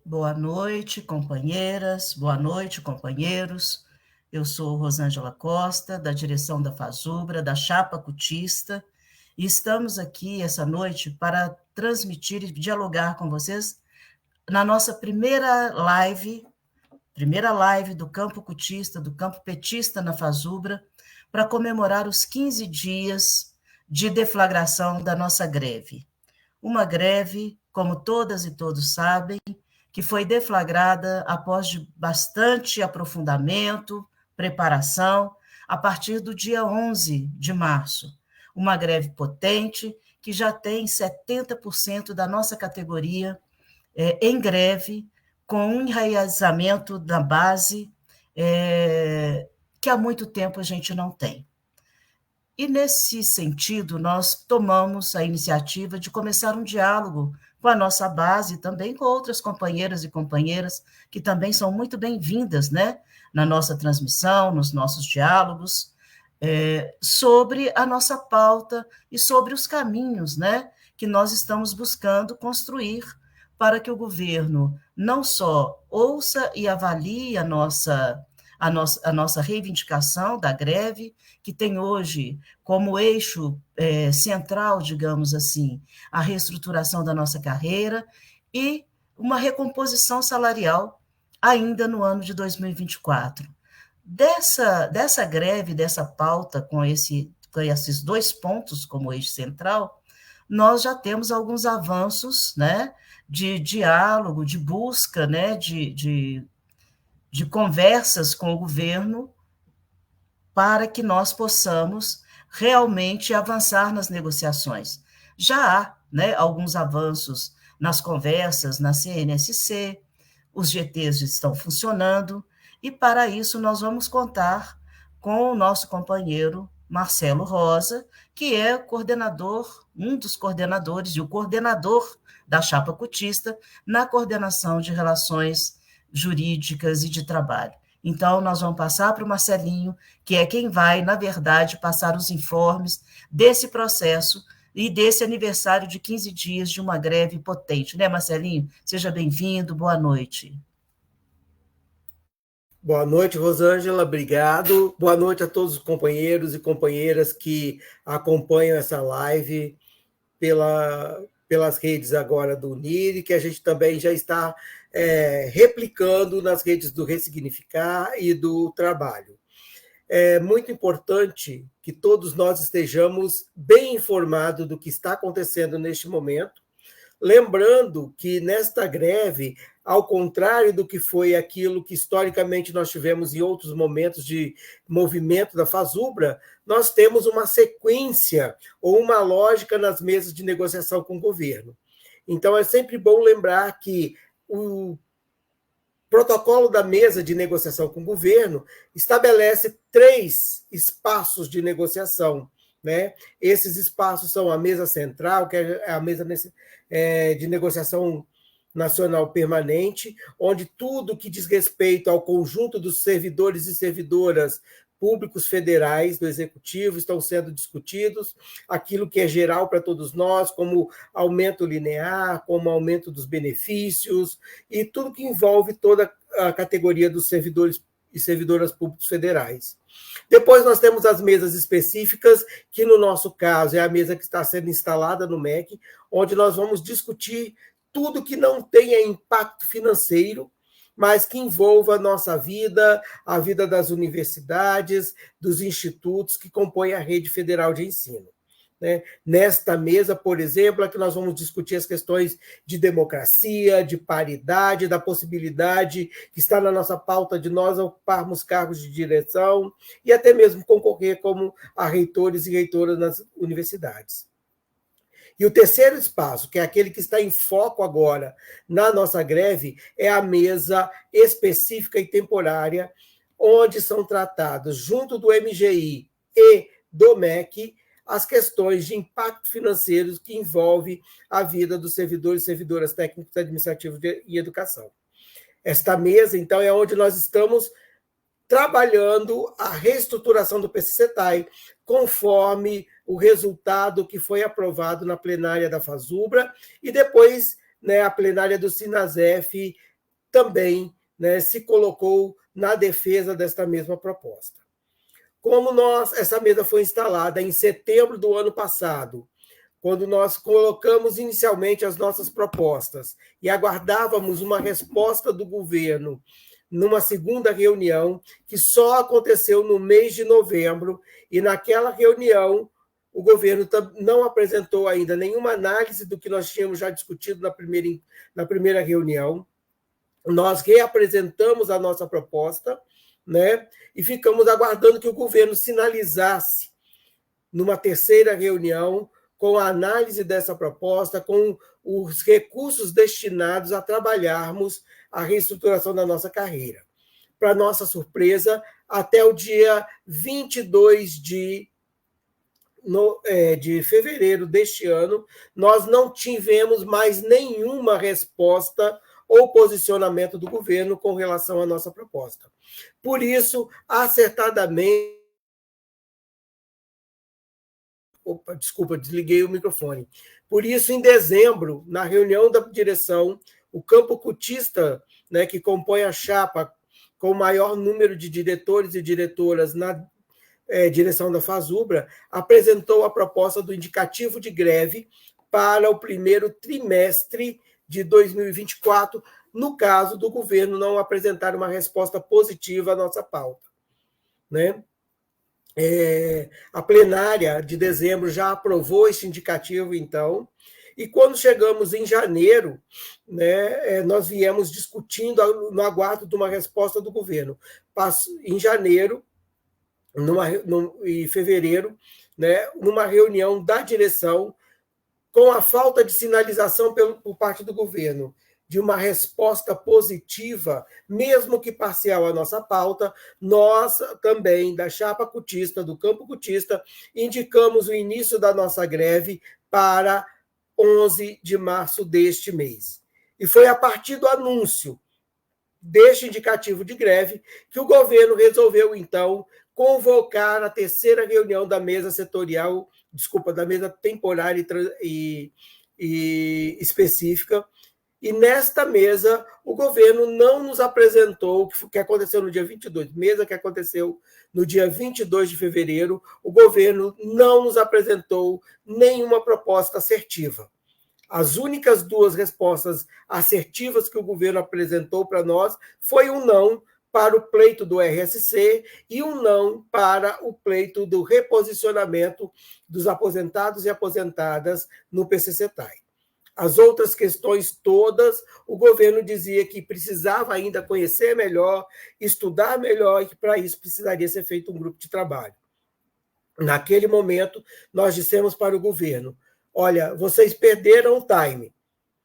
Boa noite, companheiras, boa noite, companheiros. Eu sou Rosângela Costa, da direção da Fazubra, da Chapa Cutista, e estamos aqui essa noite para transmitir e dialogar com vocês na nossa primeira live do campo cutista, do campo petista na Fazubra, para comemorar os 15 dias de deflagração da nossa greve. Uma greve, como todas e todos sabem, que foi deflagrada após de bastante aprofundamento, preparação, a partir do dia 11 de março. Uma greve potente, que já tem 70% da nossa categoria em greve, com um enraizamento da base que há muito tempo a gente não tem. E, nesse sentido, nós tomamos a iniciativa de começar um diálogo com a nossa base e também com outras companheiras e companheiras que também são muito bem-vindas, né, na nossa transmissão, nos nossos diálogos, sobre a nossa pauta e sobre os caminhos, né, que nós estamos buscando construir para que o governo não só ouça e avalie a nossa reivindicação da greve, que tem hoje como eixo central, digamos assim, a reestruturação da nossa carreira e uma recomposição salarial ainda no ano de 2024. Dessa greve, dessa pauta, com esses dois pontos como eixo central, nós já temos alguns avanços, né, de diálogo, de busca, né, de conversas com o governo para que nós possamos realmente avançar nas negociações. Já há, né, alguns avanços nas conversas na CNSC, os GTs estão funcionando, e para isso nós vamos contar com o nosso companheiro Marcelo Rosa, que é coordenador, um dos coordenadores e o coordenador da Chapa Cutista na coordenação de relações jurídicas e de trabalho. Então, nós vamos passar para o Marcelinho, que é quem vai, na verdade, passar os informes desse processo e desse aniversário de 15 dias de uma greve potente. Né, Marcelinho? Seja bem-vindo, boa noite. Boa noite, Rosângela, obrigado. Boa noite a todos os companheiros e companheiras que acompanham essa live pelas redes agora do UNIRE, que a gente também já está replicando nas redes do Ressignificar e do Trabalho. É muito importante que todos nós estejamos bem informados do que está acontecendo neste momento, lembrando que nesta greve, ao contrário do que foi aquilo que historicamente nós tivemos em outros momentos de movimento da Fazubra, nós temos uma sequência ou uma lógica nas mesas de negociação com o governo. Então, é sempre bom lembrar que o protocolo da mesa de negociação com o governo estabelece 3 espaços de negociação, né? Esses espaços são a mesa central, que é a mesa de negociação nacional permanente, onde tudo que diz respeito ao conjunto dos servidores e servidoras públicos federais do Executivo estão sendo discutidos, aquilo que é geral para todos nós, como aumento linear, como aumento dos benefícios, e tudo que envolve toda a categoria dos servidores e servidoras públicos federais. Depois nós temos as mesas específicas, que no nosso caso é a mesa que está sendo instalada no MEC, onde nós vamos discutir tudo que não tenha impacto financeiro, mas que envolva a nossa vida, a vida das universidades, dos institutos que compõem a rede federal de ensino. Né? Nesta mesa, por exemplo, é que nós vamos discutir as questões de democracia, de paridade, da possibilidade que está na nossa pauta de nós ocuparmos cargos de direção e até mesmo concorrer como a reitores e reitoras nas universidades. E o terceiro espaço, que é aquele que está em foco agora na nossa greve, é a mesa específica e temporária, onde são tratados, junto do MGI e do MEC, as questões de impacto financeiro que envolvem a vida dos servidores e servidoras técnicos, administrativos e educação. Esta mesa, então, é onde nós estamos trabalhando a reestruturação do PCCETAI, conforme o resultado que foi aprovado na plenária da Fazubra e depois, né, a plenária do Sinasef também, né, se colocou na defesa desta mesma proposta. Como essa mesa foi instalada em setembro do ano passado, quando nós colocamos inicialmente as nossas propostas e aguardávamos uma resposta do governo numa segunda reunião, que só aconteceu no mês de novembro, e naquela reunião o governo não apresentou ainda nenhuma análise do que nós tínhamos já discutido na primeira reunião. Nós reapresentamos a nossa proposta, né, e ficamos aguardando que o governo sinalizasse numa terceira reunião com a análise dessa proposta, com os recursos destinados a trabalharmos a reestruturação da nossa carreira. Para nossa surpresa, até o dia 22 de fevereiro deste ano, nós não tivemos mais nenhuma resposta ou posicionamento do governo com relação à nossa proposta. Por isso, acertadamente... Opa, desculpa, desliguei o microfone. Por isso, em dezembro, na reunião da direção, o campo cutista, né, que compõe a chapa com o maior número de diretores e diretoras na direção da FASUBRA, apresentou a proposta do indicativo de greve para o primeiro trimestre de 2024, no caso do governo não apresentar uma resposta positiva à nossa pauta, né? A plenária de dezembro já aprovou esse indicativo, então, e quando chegamos em janeiro, né, nós viemos discutindo no aguardo de uma resposta do governo. Em janeiro e fevereiro, né, numa reunião da direção, com a falta de sinalização por parte do governo de uma resposta positiva, mesmo que parcial à nossa pauta, nós também, da chapa cutista, do campo cutista, indicamos o início da nossa greve para 11 de março deste mês. E foi a partir do anúncio deste indicativo de greve que o governo resolveu, então, convocar a terceira reunião da mesa setorial, da mesa temporária e específica. E nesta mesa, o governo não nos apresentou o que aconteceu no dia 22, mesa que aconteceu no dia 22 de fevereiro, o governo não nos apresentou nenhuma proposta assertiva. As únicas duas respostas assertivas que o governo apresentou para nós foi um não para o pleito do RSC e um não para o pleito do reposicionamento dos aposentados e aposentadas no PCCTAI. As outras questões todas, o governo dizia que precisava ainda conhecer melhor, estudar melhor, e que para isso precisaria ser feito um grupo de trabalho. Naquele momento, nós dissemos para o governo: olha, vocês perderam o time,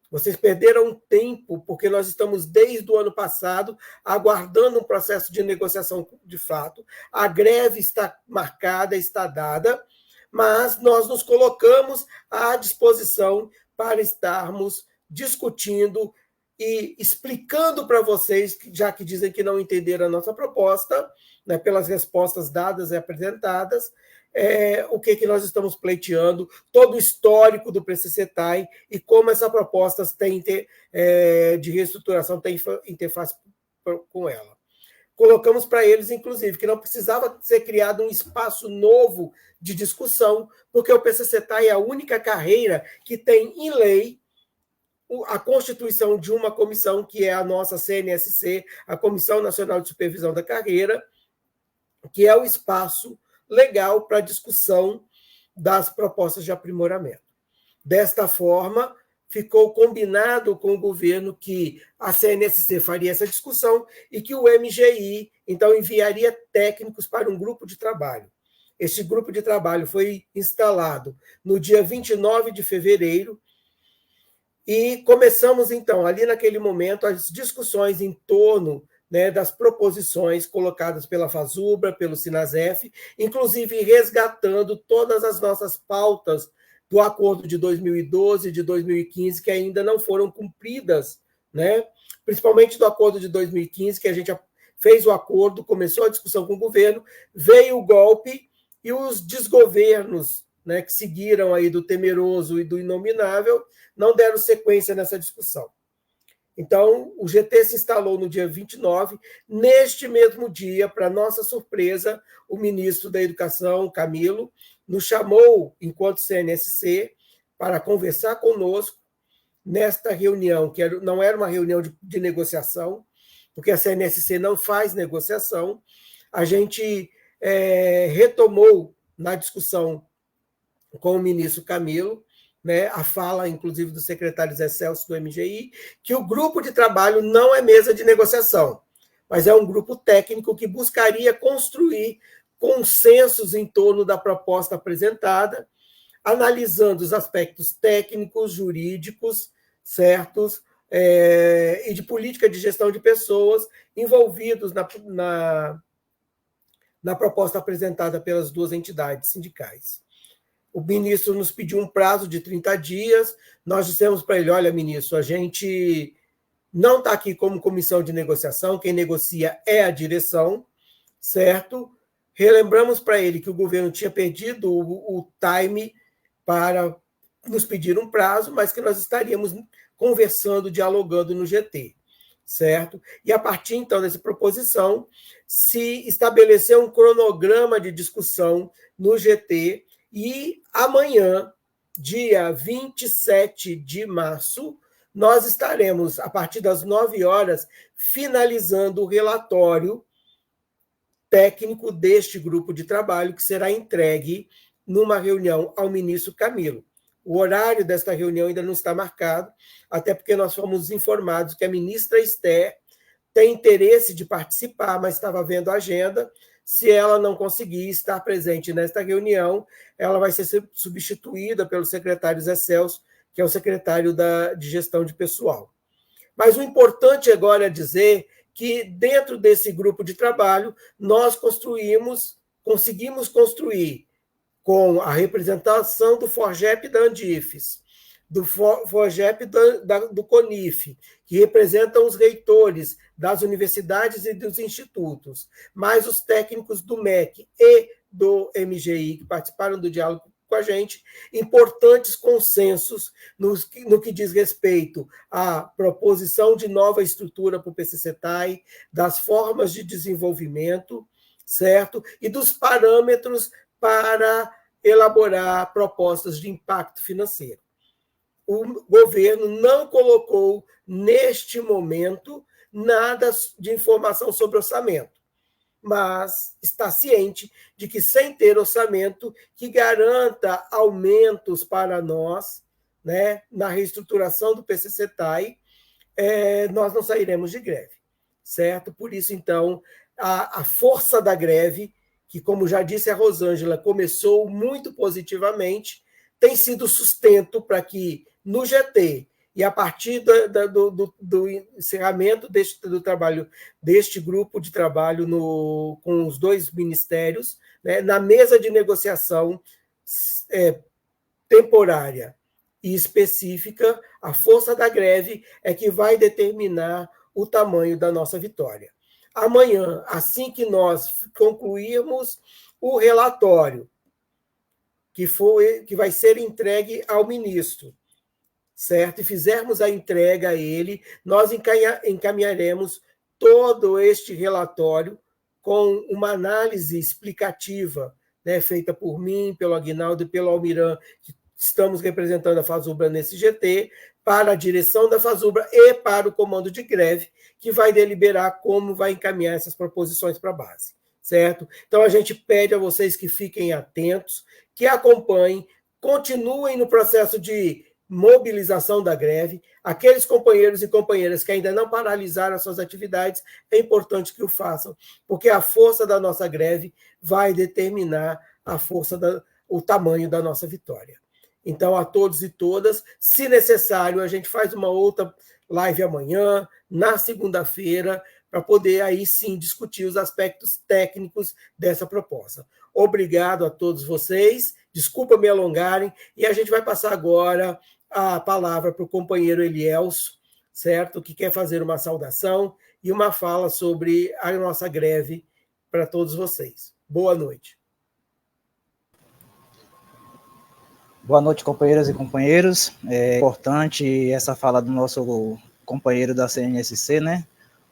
vocês perderam tempo, porque nós estamos desde o ano passado aguardando um processo de negociação de fato, a greve está marcada, está dada, mas nós nos colocamos à disposição para estarmos discutindo e explicando para vocês, já que dizem que não entenderam a nossa proposta, né, pelas respostas dadas e apresentadas, o que nós estamos pleiteando, todo o histórico do PCCTAI e como essa proposta de reestruturação tem interface com ela. Colocamos para eles, inclusive, que não precisava ser criado um espaço novo de discussão, porque o PCCTAI é a única carreira que tem em lei a constituição de uma comissão, que é a nossa CNSC, a Comissão Nacional de Supervisão da Carreira, que é o espaço legal para discussão das propostas de aprimoramento. Desta forma, ficou combinado com o governo que a CNSC faria essa discussão e que o MGI, então, enviaria técnicos para um grupo de trabalho. Este grupo de trabalho foi instalado no dia 29 de fevereiro e começamos, então, ali naquele momento, as discussões em torno, né, das proposições colocadas pela FASUBRA, pelo SINASEF, inclusive resgatando todas as nossas pautas do acordo de 2012 e de 2015, que ainda não foram cumpridas, né? Principalmente do acordo de 2015, que a gente fez o acordo, começou a discussão com o governo, veio o golpe e os desgovernos, né, que seguiram aí do temeroso e do inominável, não deram sequência nessa discussão. Então, o GT se instalou no dia 29. Neste mesmo dia, para nossa surpresa, o ministro da Educação, Camilo, nos chamou, enquanto CNSC, para conversar conosco nesta reunião, que não era uma reunião de negociação, porque a CNSC não faz negociação. A gente retomou na discussão com o ministro Camilo, né, a fala, inclusive, do secretário Zé Celso do MGI, que o grupo de trabalho não é mesa de negociação, mas é um grupo técnico que buscaria construir consensos em torno da proposta apresentada, analisando os aspectos técnicos, jurídicos, certos, e de política de gestão de pessoas envolvidos na proposta apresentada pelas duas entidades sindicais. O ministro nos pediu um prazo de 30 dias, nós dissemos para ele, olha, ministro, a gente não está aqui como comissão de negociação, quem negocia é a direção, certo? Relembramos para ele que o governo tinha perdido o time para nos pedir um prazo, mas que nós estaríamos conversando, dialogando no GT, certo? E a partir, então, dessa proposição, se estabeleceu um cronograma de discussão no GT. E amanhã, dia 27 de março, nós estaremos, a partir das 9 horas, finalizando o relatório técnico deste grupo de trabalho, que será entregue numa reunião ao ministro Camilo. O horário desta reunião ainda não está marcado, até porque nós fomos informados que a ministra Esther tem interesse de participar, mas estava vendo a agenda. Se ela não conseguir estar presente nesta reunião, ela vai ser substituída pelo secretário Zé Celso, que é o secretário de gestão de pessoal. Mas o importante agora é dizer que, dentro desse grupo de trabalho, nós conseguimos construir, com a representação do FORGEP e da Andifes, do FORGEP do CONIF, que representam os reitores das universidades e dos institutos, mais os técnicos do MEC e do MGI, que participaram do diálogo com a gente, importantes consensos no que diz respeito à proposição de nova estrutura para o PCCETAI, das formas de desenvolvimento, certo? E dos parâmetros para elaborar propostas de impacto financeiro. O governo não colocou, neste momento, nada de informação sobre orçamento, mas está ciente de que, sem ter orçamento que garanta aumentos para nós, né, na reestruturação do PCCETAI, nós não sairemos de greve, certo? Por isso, então, a força da greve, que, como já disse a Rosângela, começou muito positivamente, tem sido sustento para que, no GT, e a partir do encerramento do trabalho deste grupo de trabalho com os dois ministérios, né, na mesa de negociação temporária e específica, a força da greve é que vai determinar o tamanho da nossa vitória. Amanhã, assim que nós concluirmos o relatório, que vai ser entregue ao ministro, certo? E fizermos a entrega a ele, nós encaminharemos todo este relatório com uma análise explicativa, né, feita por mim, pelo Aguinaldo e pelo Almiran, que estamos representando a FASUBRA nesse GT, para a direção da FASUBRA e para o comando de greve, que vai deliberar como vai encaminhar essas proposições para a base, certo? Então, a gente pede a vocês que fiquem atentos, que acompanhem, continuem no processo de mobilização da greve. Aqueles companheiros e companheiras que ainda não paralisaram as suas atividades, é importante que o façam, porque a força da nossa greve vai determinar o tamanho da nossa vitória. Então, a todos e todas, se necessário, a gente faz uma outra live amanhã, na segunda-feira, para poder aí sim discutir os aspectos técnicos dessa proposta. Obrigado a todos vocês, desculpa me alongarem, e a gente vai passar agora a palavra para o companheiro Elielso, certo? Que quer fazer uma saudação e uma fala sobre a nossa greve para todos vocês. Boa noite. Boa noite, companheiras e companheiros. É importante essa fala do nosso companheiro da CNSC, né?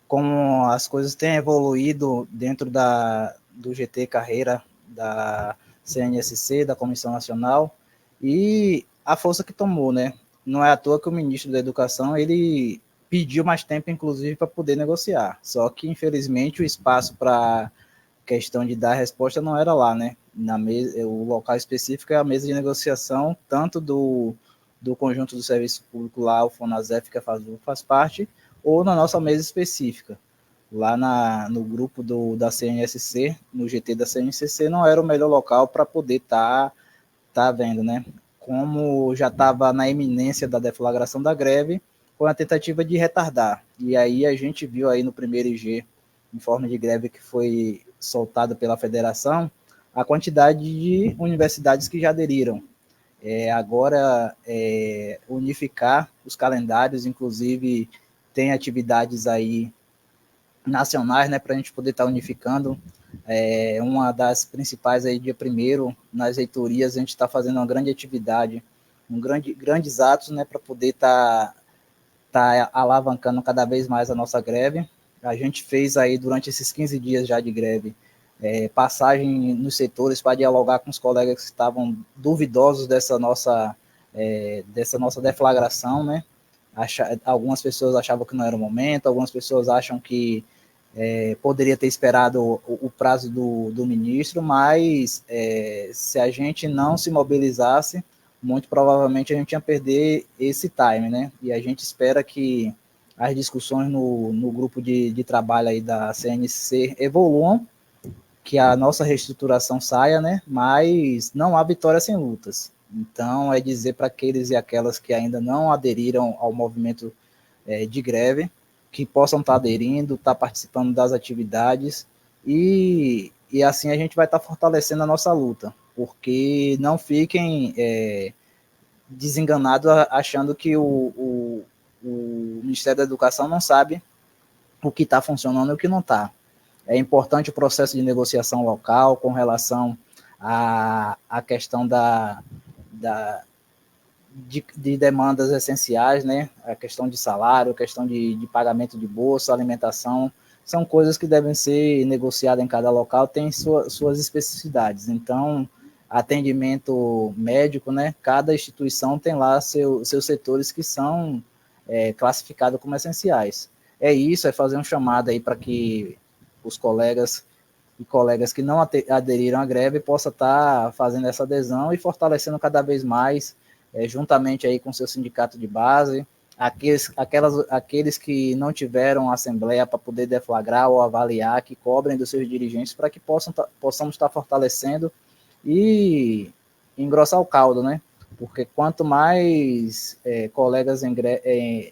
Como as coisas têm evoluído dentro do GT Carreira da CNSC, da Comissão Nacional, e a força que tomou, né? Não é à toa que o ministro da Educação, ele pediu mais tempo, inclusive, para poder negociar. Só que, infelizmente, o espaço para questão de dar resposta não era lá, né? O local específico é a mesa de negociação, tanto do conjunto do serviço público lá, o FONASEF, que a FASUB faz parte, ou na nossa mesa específica. Lá no grupo da CNSC, no GT da CNCC, não era o melhor local para poder tá vendo, né? Como já estava na iminência da deflagração da greve, com a tentativa de retardar. E aí a gente viu aí no primeiro IG, informe de greve que foi soltado pela federação, a quantidade de universidades que já aderiram. Agora, unificar os calendários, inclusive tem atividades aí nacionais, né, para a gente poder estar unificando. Uma das principais aí, dia 1º, nas reitorias, a gente está fazendo uma grande atividade, grandes atos, né, para poder estar alavancando cada vez mais a nossa greve. A gente fez aí, durante esses 15 dias já de greve, passagem nos setores para dialogar com os colegas que estavam duvidosos dessa nossa deflagração, né? Algumas pessoas achavam que não era o momento, algumas pessoas acham que poderia ter esperado o prazo do ministro, mas se a gente não se mobilizasse, muito provavelmente a gente ia perder esse time, né? E a gente espera que as discussões no grupo de trabalho aí da CNC evoluam, que a nossa reestruturação saia, né? Mas não há vitória sem lutas. Então, é dizer para aqueles e aquelas que ainda não aderiram ao movimento de greve, que possam estar aderindo, estar participando das atividades, e assim a gente vai estar fortalecendo a nossa luta, porque não fiquem desenganados achando que o Ministério da Educação não sabe o que está funcionando e o que não está. É importante o processo de negociação local com relação à questão de demandas essenciais, né? A questão de salário, a questão de pagamento de bolsa, alimentação, são coisas que devem ser negociadas em cada local, tem suas especificidades. Então, atendimento médico, né? Cada instituição tem lá seus setores que são classificados como essenciais. É isso, é fazer um chamado aí para que os colegas e colegas que não aderiram à greve possam estar fazendo essa adesão e fortalecendo cada vez mais, juntamente aí com seu sindicato de base, aqueles que não tiveram assembleia para poder deflagrar ou avaliar, que cobrem dos seus dirigentes para que possamos estar fortalecendo e engrossar o caldo, né? Porque quanto mais colegas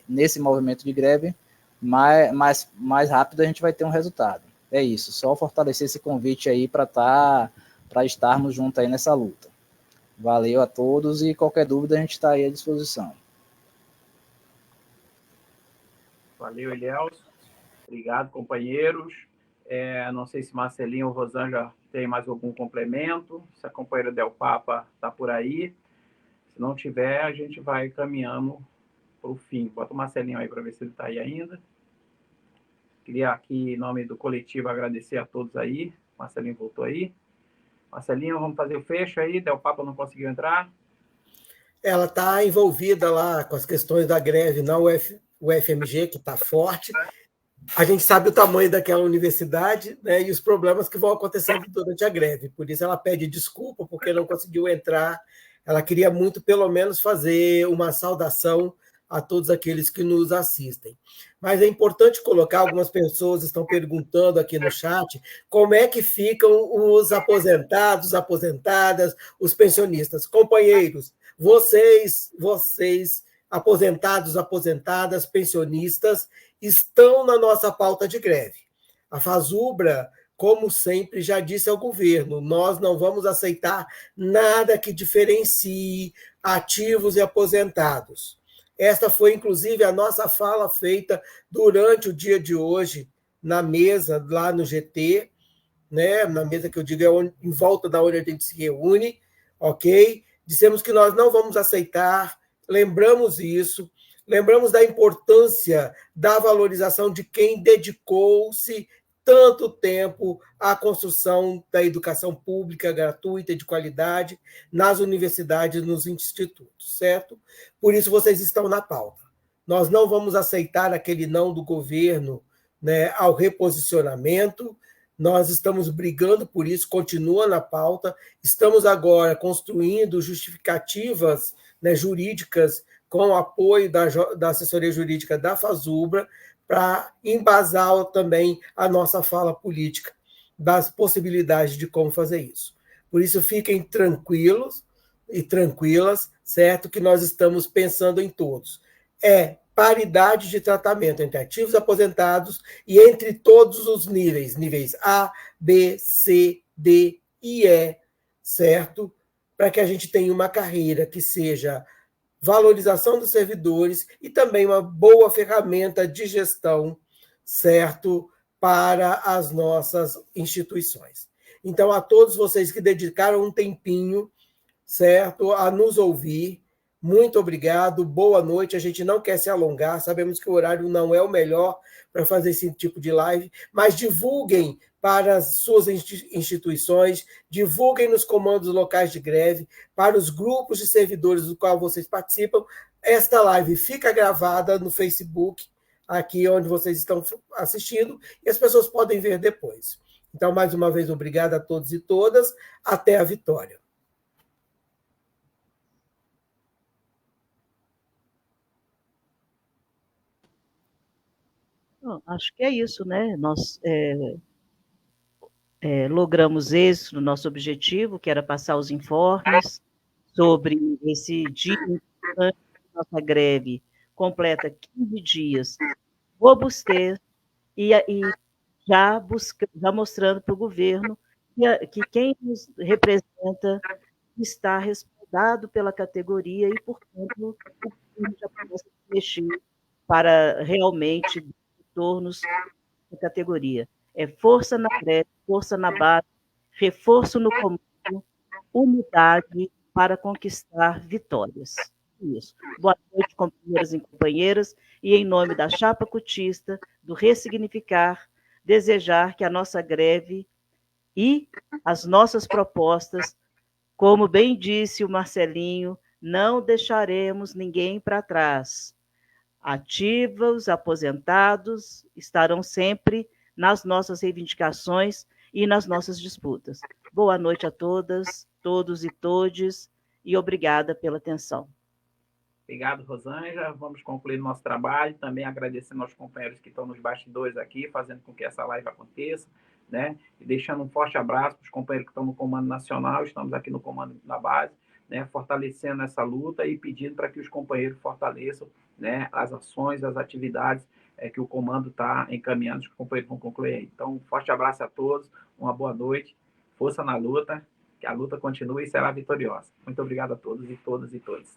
nesse movimento de greve, mais rápido a gente vai ter um resultado. É isso, só fortalecer esse convite aí para estarmos juntos aí nessa luta. Valeu a todos e qualquer dúvida a gente está aí à disposição. Valeu, Elielson. Obrigado, companheiros. Não sei se Marcelinho ou Rosângela tem mais algum complemento, se a companheira Del Papa está por aí. Se não tiver, a gente vai caminhando para o fim. Bota o Marcelinho aí para ver se ele está aí ainda. Queria aqui, em nome do coletivo, agradecer a todos aí. Marcelinho voltou aí. Marcelinho, vamos fazer o fecho aí. Del Papa não conseguiu entrar. Ela está envolvida lá com as questões da greve na UFMG, que está forte. A gente sabe o tamanho daquela universidade, né, e os problemas que vão acontecendo durante a greve. Por isso ela pede desculpa, porque não conseguiu entrar. Ela queria muito, pelo menos, fazer uma saudação a todos aqueles que nos assistem. Mas é importante colocar, algumas pessoas estão perguntando aqui no chat, como é que ficam os aposentados, aposentadas, os pensionistas. Companheiros, vocês, aposentados, aposentadas, pensionistas, estão na nossa pauta de greve. A FASUBRA, como sempre, já disse ao governo, nós não vamos aceitar nada que diferencie ativos e aposentados. Esta foi, inclusive, a nossa fala feita durante o dia de hoje, na mesa, lá no GT, né? Na mesa que eu digo em volta da onde a gente se reúne, ok? Dissemos que nós não vamos aceitar, lembramos isso, lembramos da importância da valorização de quem dedicou-se tanto tempo à construção da educação pública gratuita e de qualidade nas universidades e nos institutos, certo? Por isso vocês estão na pauta. Nós não vamos aceitar aquele não do governo, né, ao reposicionamento. Nós estamos brigando por isso, continua na pauta. Estamos agora construindo justificativas, né, jurídicas com o apoio da assessoria jurídica da FASUBRA para embasar também a nossa fala política das possibilidades de como fazer isso. Por isso, fiquem tranquilos e tranquilas, certo? Que nós estamos pensando em todos. É paridade de tratamento entre ativos aposentados e entre todos os níveis A, B, C, D e E, certo? Para que a gente tenha uma carreira que seja valorização dos servidores e também uma boa ferramenta de gestão, certo, para as nossas instituições. Então, a todos vocês que dedicaram um tempinho, certo, a nos ouvir, muito obrigado, boa noite. A gente não quer se alongar, sabemos que o horário não é o melhor para fazer esse tipo de live, mas divulguem para as suas instituições, divulguem nos comandos locais de greve, para os grupos de servidores do qual vocês participam. Esta live fica gravada no Facebook, aqui onde vocês estão assistindo, e as pessoas podem ver depois. Então, mais uma vez, obrigado a todos e todas. Até a vitória. Acho que é isso, né? Nós logramos êxito no nosso objetivo, que era passar os informes sobre esse dia importante da nossa greve, completa 15 dias, robustez, e já mostrando para o governo que quem nos representa está respaldado pela categoria e, portanto, o governo já começa a mexer para realmente retornos da categoria. É força na greve, força na base, reforço no comando, unidade para conquistar vitórias. Isso. Boa noite, companheiros e companheiras, e em nome da Chapa Cutista, do Ressignificar, desejar que a nossa greve e as nossas propostas, como bem disse o Marcelinho, não deixaremos ninguém para trás. Ativos, aposentados, estarão sempre nas nossas reivindicações e nas nossas disputas. Boa noite a todas, todos e todes, e obrigada pela atenção. Obrigado, Rosângela. Vamos concluir nosso trabalho. Também agradecendo aos companheiros que estão nos bastidores aqui, fazendo com que essa live aconteça, né? E deixando um forte abraço para os companheiros que estão no Comando Nacional, estamos aqui no Comando da Base, né? Fortalecendo essa luta e pedindo para que os companheiros fortaleçam, né, as ações, as atividades que o Comando está encaminhando, que os companheiros vão concluir aí. Então, um forte abraço a todos, uma boa noite, força na luta, que a luta continue e será vitoriosa. Muito obrigado a todos e todas e todos.